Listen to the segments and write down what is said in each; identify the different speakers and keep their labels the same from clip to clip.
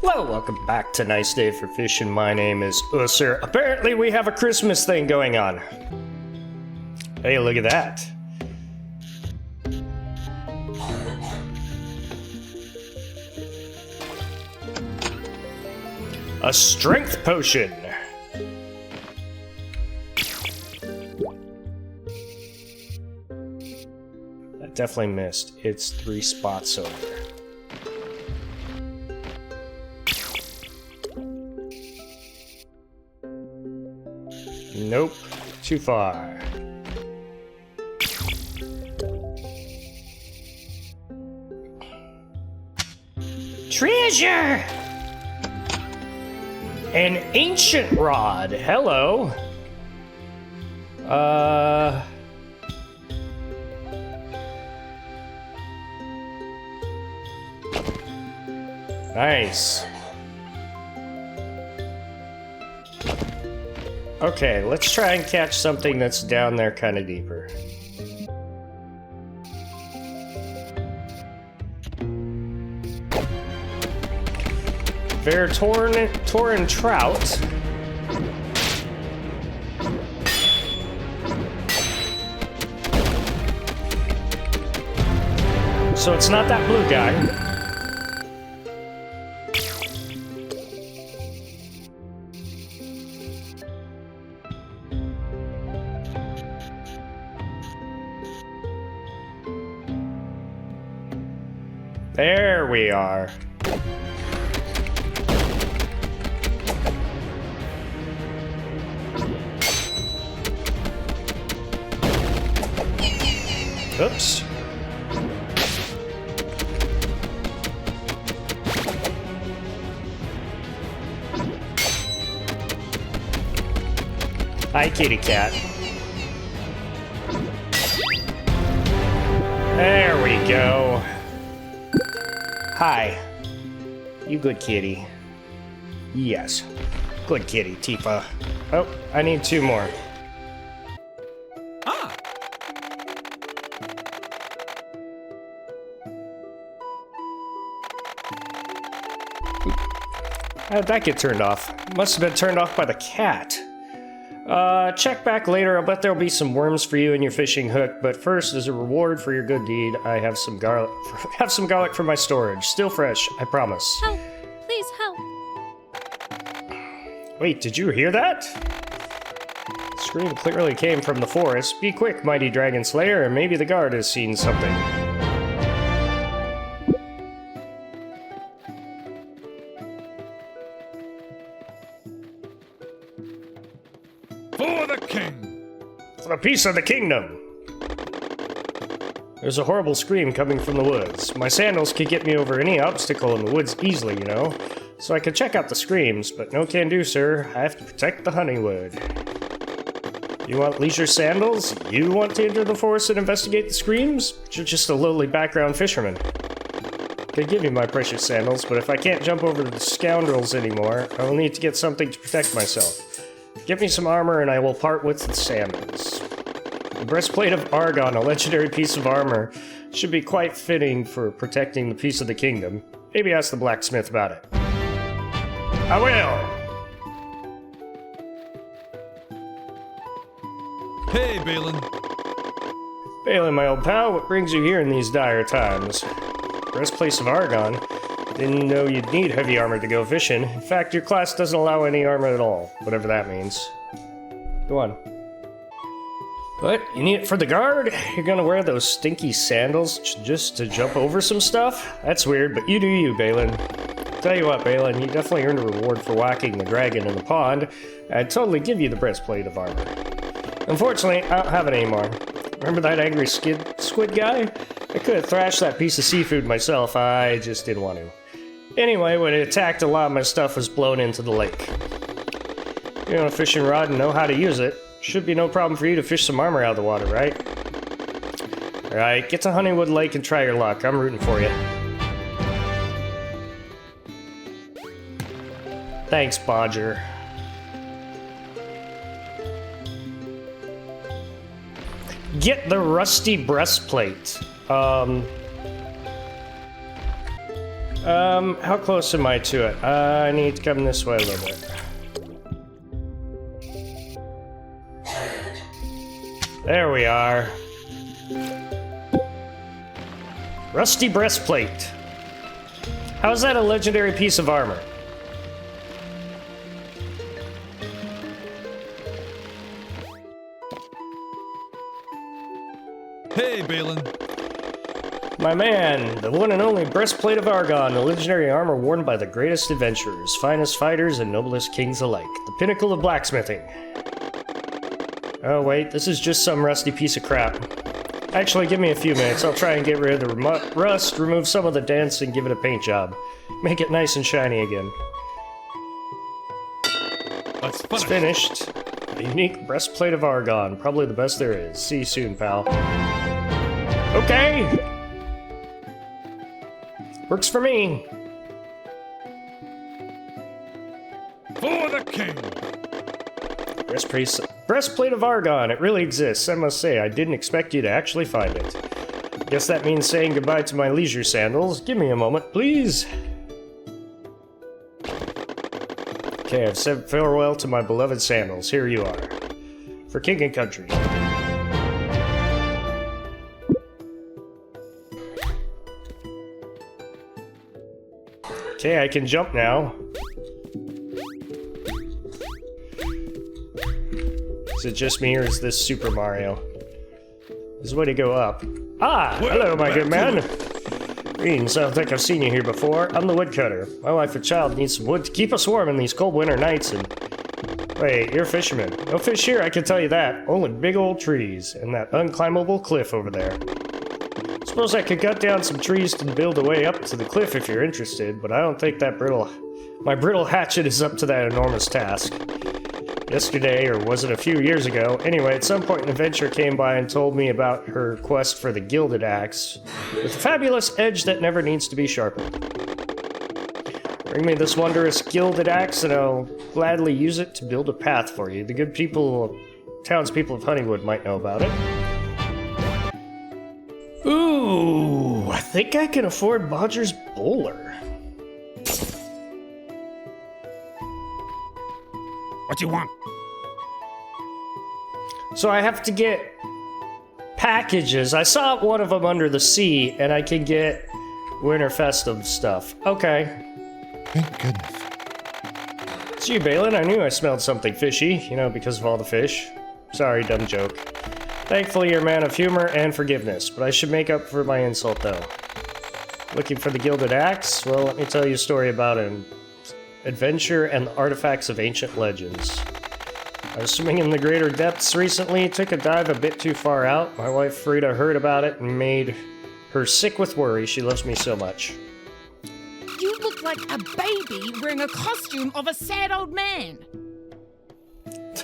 Speaker 1: Hello, welcome back to Nice Day for Fishing. My name is Ussur. Apparently we have a Christmas thing going on. Hey, look at that. A strength potion. That definitely missed. It's 3 spots over. Nope, too far. Treasure! An ancient rod. Hello. Nice. Okay, let's try and catch something that's down there kind of deeper. Fair torn trout. So it's not that blue guy. There we are. Oops. Hi, kitty cat. There we go. Hi. You good kitty. Yes. Good kitty, Tifa. Oh, I need 2 more. How did that get turned off? Must have been turned off by the cat. Check back later. I'll bet there'll be some worms for you and your fishing hook. But first, as a reward for your good deed, I have some garlic. Have some garlic from my storage. Still fresh, I promise.
Speaker 2: Help! Please help!
Speaker 1: Wait, did you hear that? The scream clearly came from the forest. Be quick, mighty dragon slayer, and maybe the guard has seen something.
Speaker 3: For the king!
Speaker 1: For the peace of the kingdom! There's a horrible scream coming from the woods. My sandals could get me over any obstacle in the woods easily, you know. So I could check out the screams, but no can do, sir. I have to protect the honeywood. You want leisure sandals? You want to enter the forest and investigate the screams? You're just a lowly background fisherman. I could give you my precious sandals, but if I can't jump over the scoundrels anymore, I will need to get something to protect myself. Give me some armor and I will part with the sandals. The breastplate of Argon, a legendary piece of armor, should be quite fitting for protecting the peace of the kingdom. Maybe ask the blacksmith about it. I will!
Speaker 3: Hey, Balin.
Speaker 1: Balin, my old pal, what brings you here in these dire times? Breastplate of Argon? Didn't know you'd need heavy armor to go fishing. In fact, your class doesn't allow any armor at all, whatever that means. Go on. What? You need it for the guard? You're gonna wear those stinky sandals just to jump over some stuff? That's weird, but you do you, Balin. Tell you what, Balin, you definitely earned a reward for whacking the dragon in the pond. I'd totally give you the breastplate of armor. Unfortunately, I don't have it anymore. Remember that angry squid guy? I could have thrashed that piece of seafood myself, I just didn't want to. Anyway, when it attacked, a lot of my stuff was blown into the lake. You own a fishing rod and know how to use it. Should be no problem for you to fish some armor out of the water, right? Alright, get to Honeywood Lake and try your luck. I'm rooting for you. Thanks, Bodger. Get the rusty breastplate. How close am I to it? I need to come this way a little bit. There we are. Rusty breastplate. How's that a legendary piece of armor?
Speaker 3: Hey, Balin.
Speaker 1: My man, the one and only breastplate of Argon, the legendary armor worn by the greatest adventurers, finest fighters, and noblest kings alike. The pinnacle of blacksmithing. Oh wait, this is just some rusty piece of crap. Actually, give me a few minutes. I'll try and get rid of the rust, remove some of the dents, and give it a paint job. Make it nice and shiny again. It's finished. A unique breastplate of Argon. Probably the best there is. See you soon, pal. Okay! Works for me.
Speaker 3: For the king!
Speaker 1: Breastplate of Argon. It really exists. I must say, I didn't expect you to actually find it. Guess that means saying goodbye to my leisure sandals. Give me a moment, please. Okay, I've said farewell to my beloved sandals. Here you are. For king and country. Okay, I can jump now. Is it just me, or is this Super Mario? There's a way to go up. Ah! Hello, my good man! Greetings, I don't think I've seen you here before. I'm the woodcutter. My wife and child need some wood to keep us warm in these cold winter nights, and... Wait, you're a fisherman. No fish here, I can tell you that. Only big old trees, and that unclimbable cliff over there. Suppose I could cut down some trees to build a way up to the cliff if you're interested, but I don't think that my brittle hatchet is up to that enormous task. Yesterday, or was it a few years ago? Anyway, at some point an adventurer came by and told me about her quest for the Gilded Axe, with a fabulous edge that never needs to be sharpened. Bring me this wondrous Gilded Axe and I'll gladly use it to build a path for you. The good townspeople of Honeywood might know about it. Ooh, I think I can afford Bodger's Bowler.
Speaker 2: What you want?
Speaker 1: So I have to get packages. I saw one of them under the sea, and I can get Winter Festive stuff. Okay.
Speaker 2: Thank goodness.
Speaker 1: It's you, Balin. I knew I smelled something fishy, because of all the fish. Sorry, dumb joke. Thankfully, you're a man of humor and forgiveness, but I should make up for my insult, though. Looking for the Gilded Axe? Well, let me tell you a story about an adventure and the artifacts of ancient legends. I was swimming in the greater depths recently, took a dive a bit too far out. My wife Frida heard about it and made her sick with worry. She loves me so much.
Speaker 4: You look like a baby wearing a costume of a sad old man.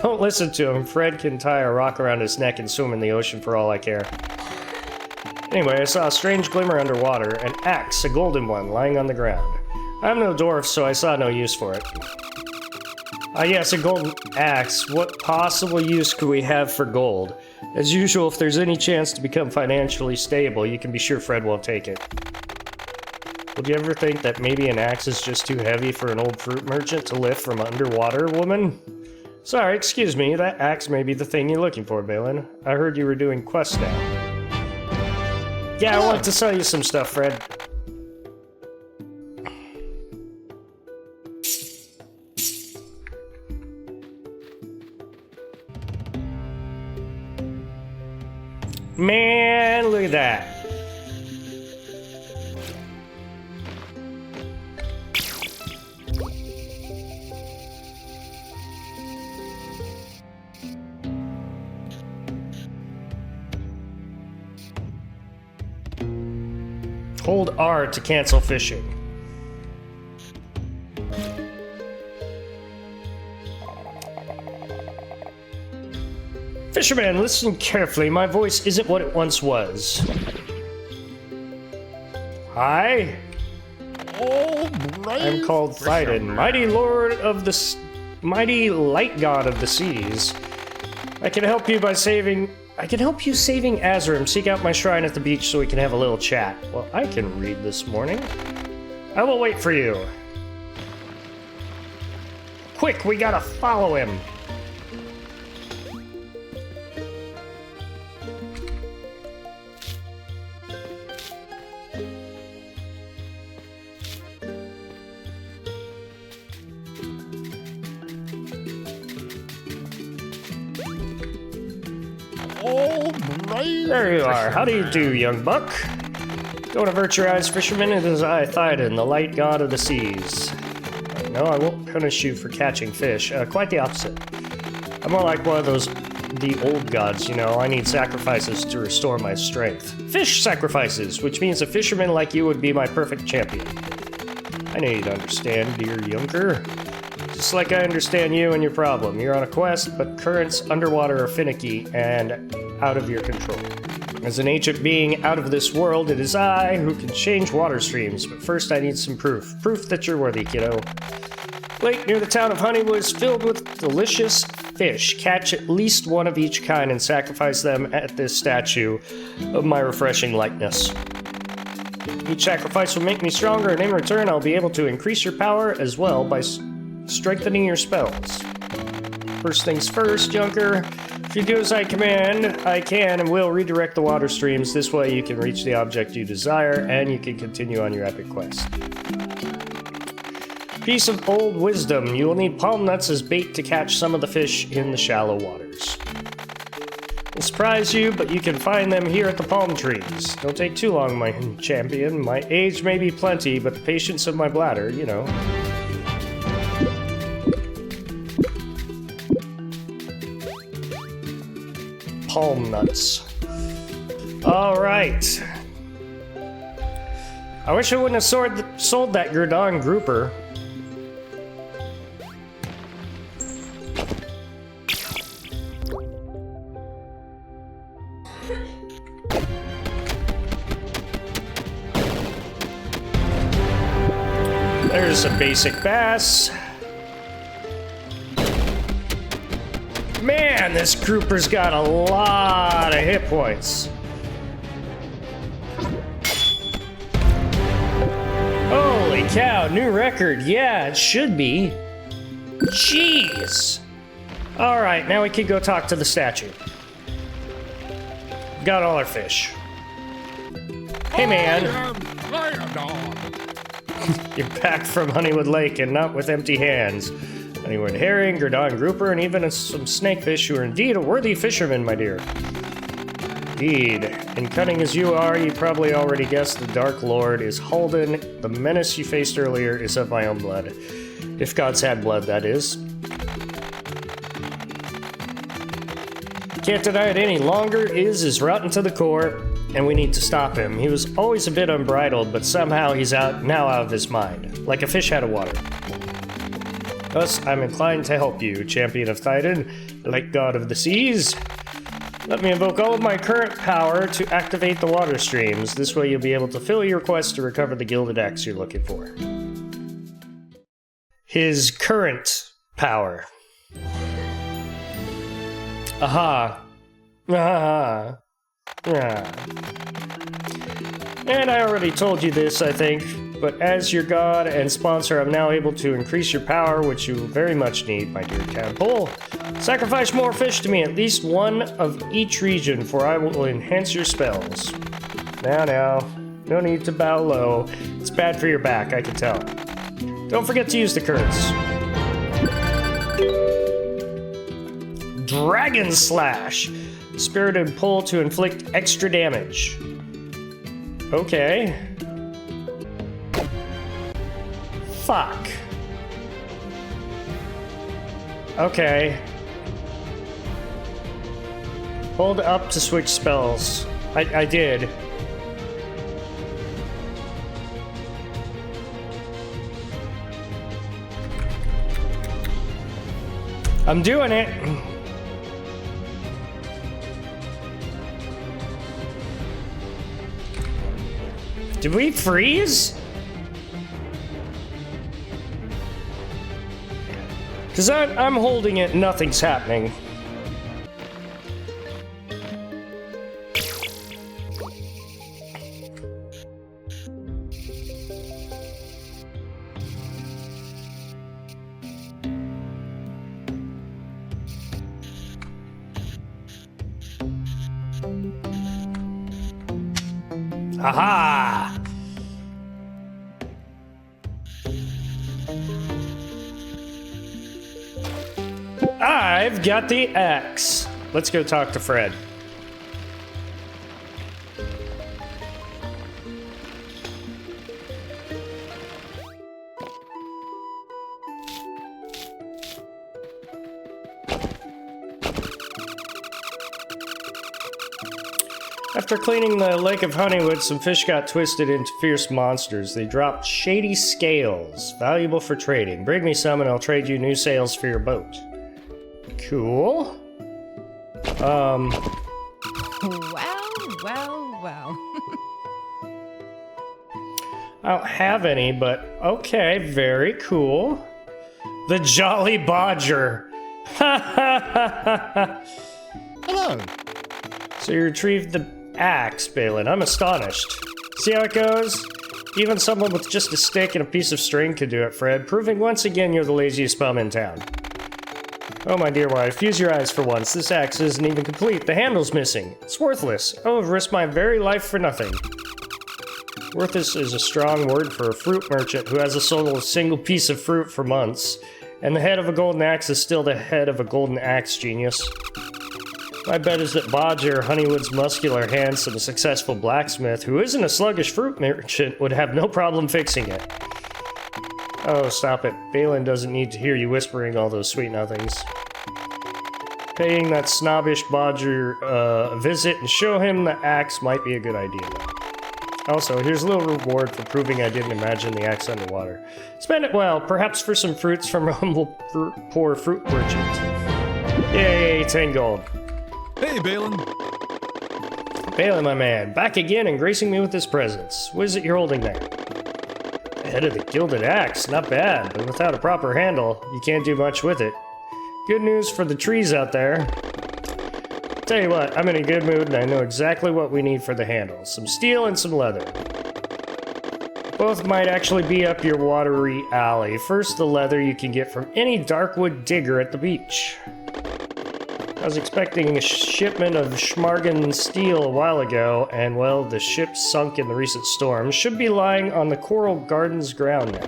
Speaker 1: Don't listen to him. Fred can tie a rock around his neck and swim in the ocean for all I care. Anyway, I saw a strange glimmer underwater, an axe, a golden one, lying on the ground. I'm no dwarf, so I saw no use for it. Yes, a golden axe. What possible use could we have for gold? As usual, if there's any chance to become financially stable, you can be sure Fred won't take it. Would you ever think that maybe an axe is just too heavy for an old fruit merchant to lift from underwater, woman? Sorry, excuse me, that axe may be the thing you're looking for, Balin. I heard you were doing quests now. Yeah, I wanted to sell you some stuff, Fred. Man, look at that. Hold R to cancel fishing. Fisherman, listen carefully. My voice isn't what it once was. Hi? I'm called Thyden, mighty lord of the mighty light god of the seas. I can help you saving Azurim. Seek out my shrine at the beach so we can have a little chat. Well, I can read this morning. I will wait for you. Quick, we gotta follow him. There you are. How do you do, young buck? Don't avert your eyes, fisherman. It is I, Thyden, the light god of the seas. No, I won't punish you for catching fish. Quite the opposite. I'm more like one of the old gods, you know. I need sacrifices to restore my strength. Fish sacrifices, which means a fisherman like you would be my perfect champion. I know you'd understand, dear Junker. Just like I understand you and your problem. You're on a quest, but currents underwater are finicky and out of your control. As an ancient being out of this world, it is I who can change water streams, but first I need some proof. Proof that you're worthy, kiddo. Lake near the town of Honeywood is filled with delicious fish. Catch at least one of each kind and sacrifice them at this statue of my refreshing likeness. Each sacrifice will make me stronger, and in return I'll be able to increase your power as well by strengthening your spells. First things first, Junker. If you do as I command, I can and will redirect the water streams. This way you can reach the object you desire, and you can continue on your epic quest. Piece of old wisdom. You will need palm nuts as bait to catch some of the fish in the shallow waters. Will surprise you, but you can find them here at the palm trees. Don't take too long, my champion. My age may be plenty, but the patience of my bladder, you know. Palm nuts. Alright. I wish I wouldn't have sold that Gurdon grouper. There's a basic bass. Man, this grouper's got a lot of hit points. Holy cow, new record. Yeah, it should be. Jeez. Alright, now we can go talk to the statue. Got all our fish. Hey, man. You're back from Honeywood Lake and not with empty hands. Honeywood herring, Gurdon grouper, and even some snakefish who are indeed a worthy fisherman, my dear. Indeed. And cunning as you are, you probably already guessed the Dark Lord is Halden. The menace you faced earlier is of my own blood. If gods had blood, that is. Can't deny it any longer. Is rotten to the core, and we need to stop him. He was always a bit unbridled, but somehow he's now out of his mind, like a fish out of water. Thus, I'm inclined to help you, champion of Thyden, like god of the seas. Let me invoke all of my current power to activate the water streams. This way you'll be able to fill your quest to recover the Gilded Axe you're looking for. His current power. Aha. Aha. Yeah. And I already told you this, I think, but as your god and sponsor, I'm now able to increase your power, which you very much need, my dear tadpole. Sacrifice more fish to me, at least one of each region, for I will enhance your spells. Now, no need to bow low. It's bad for your back, I can tell. Don't forget to use the currents. Dragon Slash. Spirited pull to inflict extra damage. Okay. Fuck. Okay. Hold up to switch spells. I did. I'm doing it. Did we freeze? Because I'm holding it, nothing's happening. Aha! I've got the axe. Let's go talk to Fred. After cleaning the Lake of Honeywood, some fish got twisted into fierce monsters. They dropped shady scales, valuable for trading. Bring me some and I'll trade you new sails for your boat. Cool.
Speaker 4: Well.
Speaker 1: I don't have any, but okay, very cool. The Jolly Bodger.
Speaker 2: Hello.
Speaker 1: So you retrieved the axe, Balin. I'm astonished. See how it goes? Even someone with just a stick and a piece of string could do it, Fred, proving once again you're the laziest bum in town. Oh, my dear wife, use your eyes for once. This axe isn't even complete. The handle's missing. It's worthless. Oh, I've risked my very life for nothing. Worthless is a strong word for a fruit merchant who hasn't sold a single piece of fruit for months. And the head of a golden axe is still the head of a golden axe genius. My bet is that Bodger, Honeywood's muscular, handsome, successful blacksmith, who isn't a sluggish fruit merchant, would have no problem fixing it. Oh, stop it. Balin doesn't need to hear you whispering all those sweet nothings. Paying that snobbish Bodger a visit and show him the axe might be a good idea, though. Also, here's a little reward for proving I didn't imagine the axe underwater. Spend it well, perhaps for some fruits from a humble, poor fruit merchant. Yay, 10 gold.
Speaker 3: Hey, Balin.
Speaker 1: Balin, my man, back again and gracing me with his presence. What is it you're holding there? The head of the Gilded Axe, not bad, but without a proper handle, you can't do much with it. Good news for the trees out there. Tell you what, I'm in a good mood and I know exactly what we need for the handle. Some steel and some leather. Both might actually be up your watery alley. First, the leather you can get from any darkwood digger at the beach. I was expecting a shipment of Schmargen steel a while ago, and well, the ship sunk in the recent storm should be lying on the Coral Gardens ground now.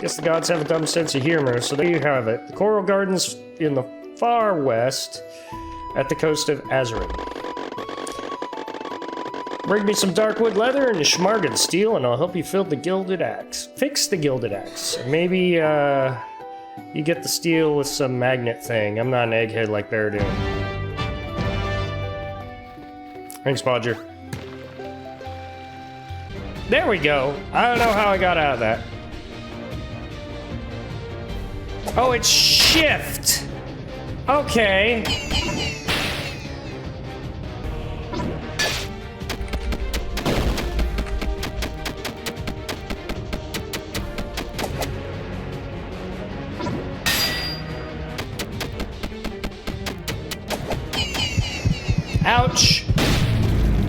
Speaker 1: Guess the gods have a dumb sense of humor, so there you have it. The Coral Gardens in the far west, at the coast of Azerin. Bring me some darkwood leather and Schmargen steel, and I'll help you fill the Gilded Axe. Fix the Gilded Axe. Maybe, you get the steel with some magnet thing. I'm not an egghead like they're doing. Thanks, Bodger. There we go. I don't know how I got out of that. Oh, it's shift. Okay. Ouch!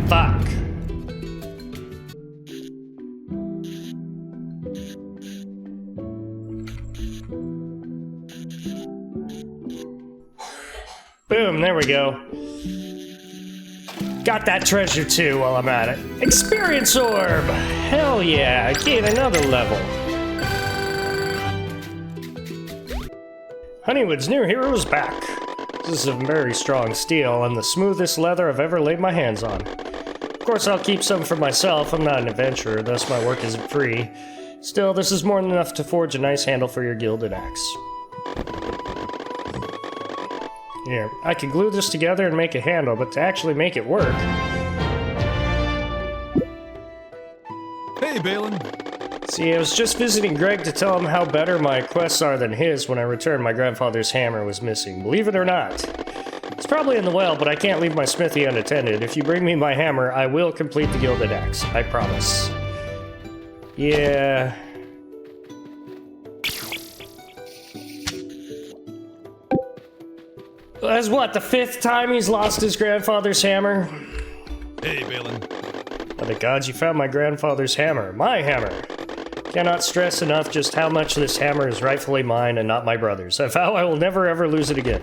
Speaker 1: Fuck. Boom, there we go. Got that treasure too while I'm at it. Experience orb! Hell yeah, gain another level. Honeywood's new hero is back. This is a very strong steel and the smoothest leather I've ever laid my hands on. Of course, I'll keep some for myself. I'm not an adventurer, thus my work isn't free. Still, this is more than enough to forge a nice handle for your Gilded Axe. Here, I can glue this together and make a handle, but to actually make it work...
Speaker 3: Hey, Balin.
Speaker 1: See, I was just visiting Greg to tell him how better my quests are than his when I returned my grandfather's hammer was missing. Believe it or not. It's probably in the well, but I can't leave my smithy unattended. If you bring me my hammer, I will complete the Gilded Axe. I promise. Yeah... That's what, the 5th time he's lost his grandfather's hammer?
Speaker 3: Hey, Balin.
Speaker 1: By the gods, you found my grandfather's hammer. My hammer! Cannot stress enough just how much this hammer is rightfully mine and not my brother's. I vow I will never ever lose it again.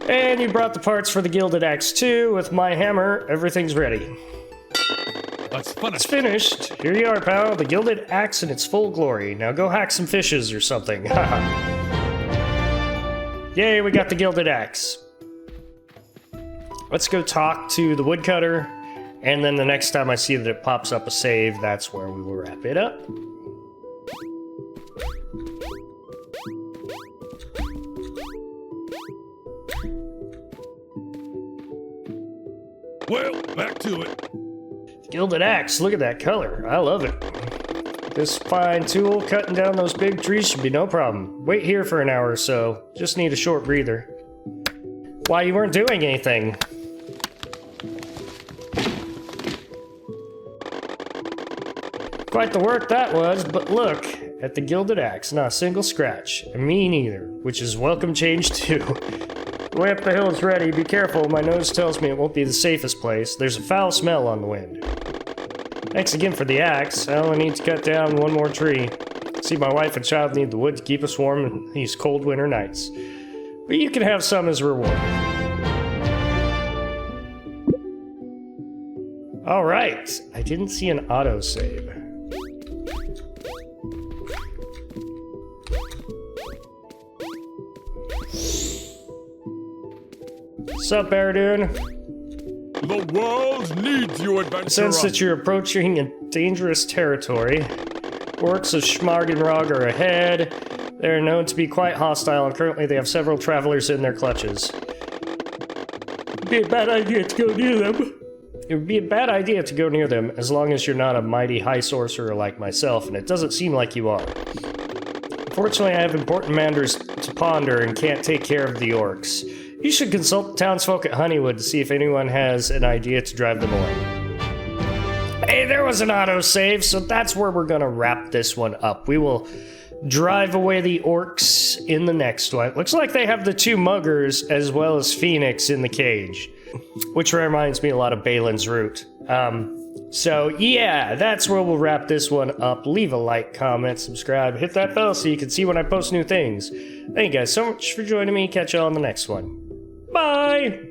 Speaker 1: And you brought the parts for the Gilded Axe too. With my hammer, everything's ready.
Speaker 3: Let's finish.
Speaker 1: It's finished. Here you are, pal. The Gilded Axe in its full glory. Now go hack some fishes or something. Yay, we got the Gilded Axe. Let's go talk to the woodcutter, and then the next time I see that it pops up a save, that's where we will wrap it up.
Speaker 3: Well, back to it.
Speaker 1: Gilded Axe, look at that color. I love it. This fine tool cutting down those big trees should be no problem. Wait here for an hour or so. Just need a short breather. Why, you weren't doing anything. Quite the work that was, but look at the Gilded Axe, not a single scratch. And me neither, which is welcome change too. The way up the hill is ready. Be careful, my nose tells me it won't be the safest place. There's a foul smell on the wind. Thanks again for the axe. I only need to cut down one more tree. See, my wife and child need the wood to keep us warm in these cold winter nights. But you can have some as a reward. Alright, I didn't see an autosave. Sup, Baradun?
Speaker 3: The world needs you, adventurer.
Speaker 1: Sense that you're approaching a dangerous territory. Orcs of Schmargenrog are ahead. They are known to be quite hostile, and currently they have several travelers in their clutches. It'd be a bad idea to go near them. It would be a bad idea to go near them, as long as you're not a mighty high sorcerer like myself, and it doesn't seem like you are. Unfortunately, I have important matters to ponder and can't take care of the orcs. You should consult the townsfolk at Honeywood to see if anyone has an idea to drive them away. Hey, there was an autosave, so that's where we're gonna wrap this one up. We will drive away the orcs in the next one. Looks like they have the two muggers as well as Phoenix in the cage, which reminds me a lot of Balin's route. So yeah, that's where we'll wrap this one up. Leave a like, comment, subscribe, hit that bell so you can see when I post new things. Thank you guys so much for joining me. Catch you all on the next one. Bye!